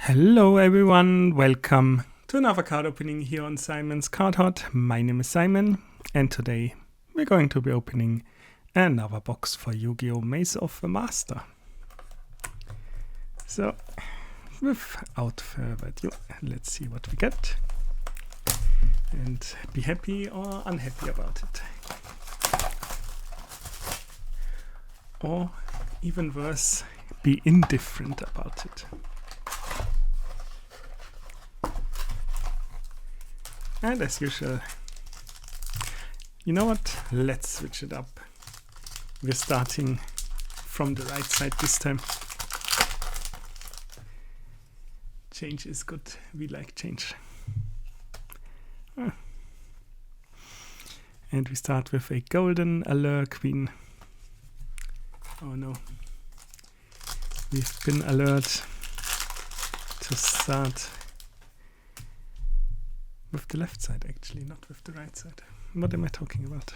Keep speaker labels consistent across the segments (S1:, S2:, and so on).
S1: Hello everyone, welcome to another card opening here on Simon's Card Hut. My name is Simon and today we're going to be opening another box for Yu-Gi-Oh! Maze of the Master. So, without further ado, let's see what we get and be happy or unhappy about it. Or even worse, be indifferent about it. And as usual, you know what? Let's switch it up. We're starting from the right side this time. Change is good. We like change. And we start with a golden allure queen. Oh no. We've been allured to start with the left side, actually, not with the right side. What am I talking about?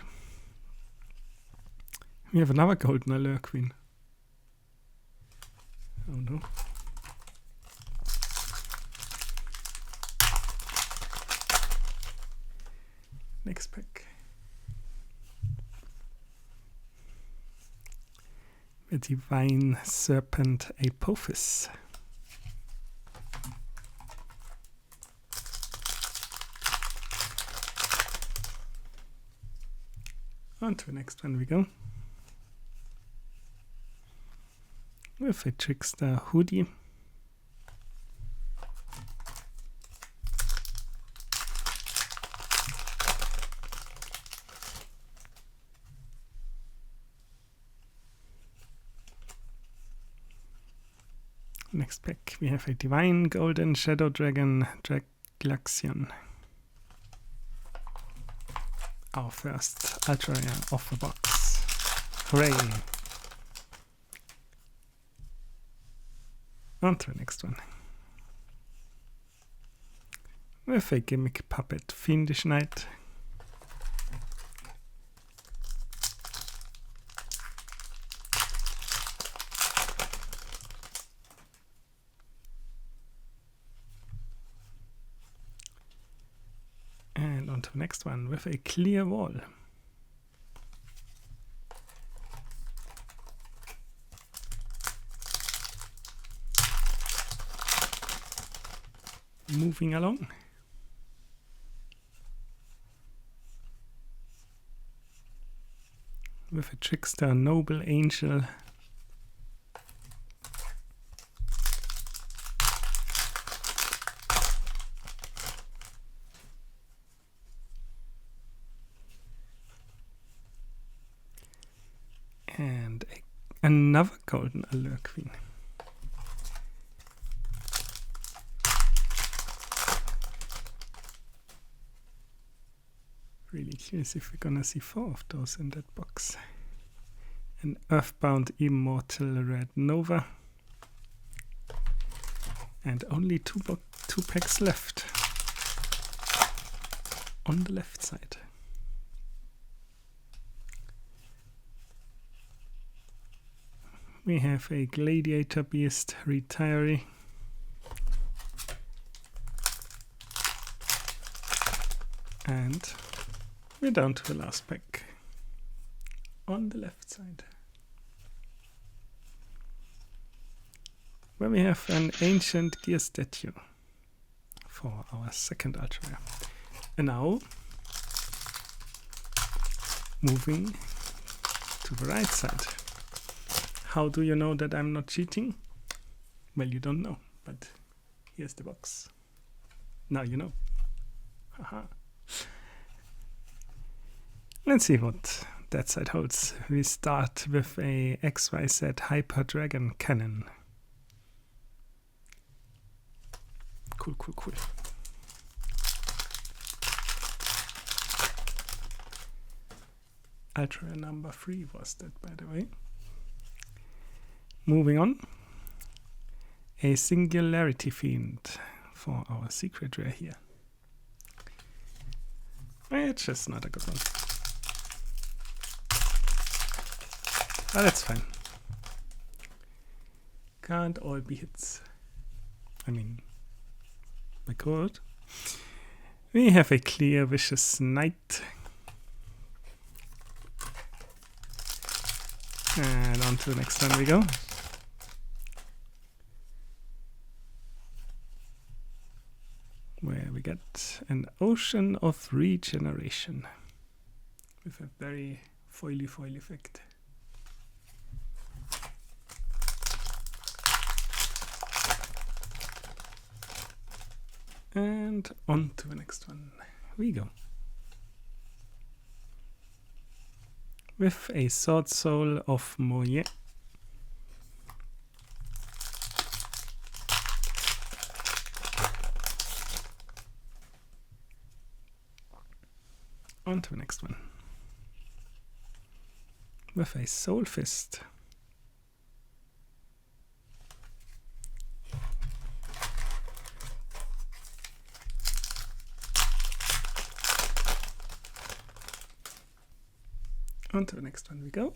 S1: We have another golden allure queen. Oh no. Next pack. A divine serpent Apophis. On to the next one we go. With a trickster hoodie. Next pack we have a divine golden shadow dragon Draglaxion. Our first ultra rare off the box. Hooray! On to the next one. With a gimmick puppet Fiendish Knight. And on to the next one with a clear wall. Moving along. With a trickster noble angel. And another golden allure queen. Really curious if we're gonna see 4 of those in that box. An Earthbound Immortal Red Nova. And only two packs left. On the left side. We have a Gladiator Beast Retiree. And we're down to the last pack. On the left side. Where we have an Ancient Gear Statue for our second ultra rare. And now, moving to the right side. How do you know that I'm not cheating? Well, you don't know, but here's the box. Now you know. Haha. Let's see what that side holds. We start with a XYZ Hyper Dragon Cannon. Cool, cool, cool. Ultra number 3 was that, by the way. Moving on, a Singularity Fiend for our secret rare here. It's just not a good one. But that's fine. Can't all be hits. I mean, we could. We have a clear, vicious night. And on to the next one we go. Where we get an ocean of regeneration with a very foily foil effect. And on to the next one we go. With a Sword Soul of Moye. On to the next one. With a Soul Fist. On to the next one we go.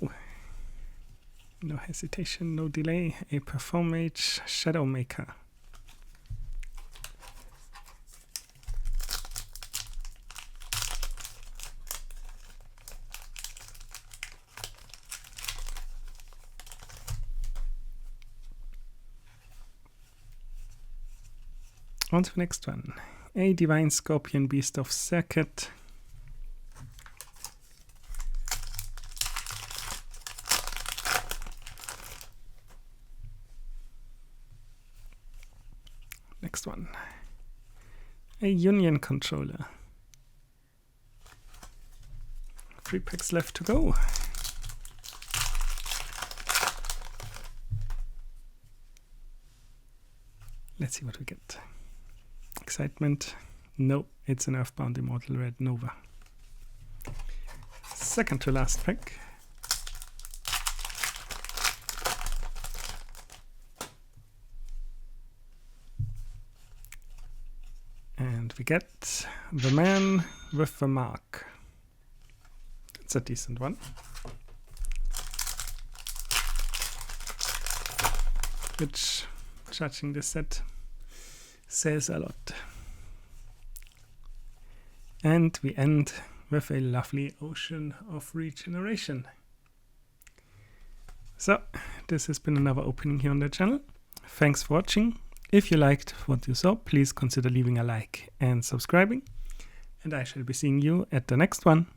S1: No hesitation, no delay. A Perform Mage Shadow Maker. On to the next one. A Divine Scorpion Beast of Circuit. Next one. A Union Controller. 3 packs left to go. Let's see what we get. Excitement. No, it's an Earthbound Immortal Red Nova. Second to last pack. And we get the Man with the Mark. It's a decent one. Which, judging this set, says a lot. And we end with a lovely Ocean of Regeneration. So, this has been another opening here on the channel. Thanks for watching. If you liked what you saw, please consider leaving a like and subscribing. And I shall be seeing you at the next one.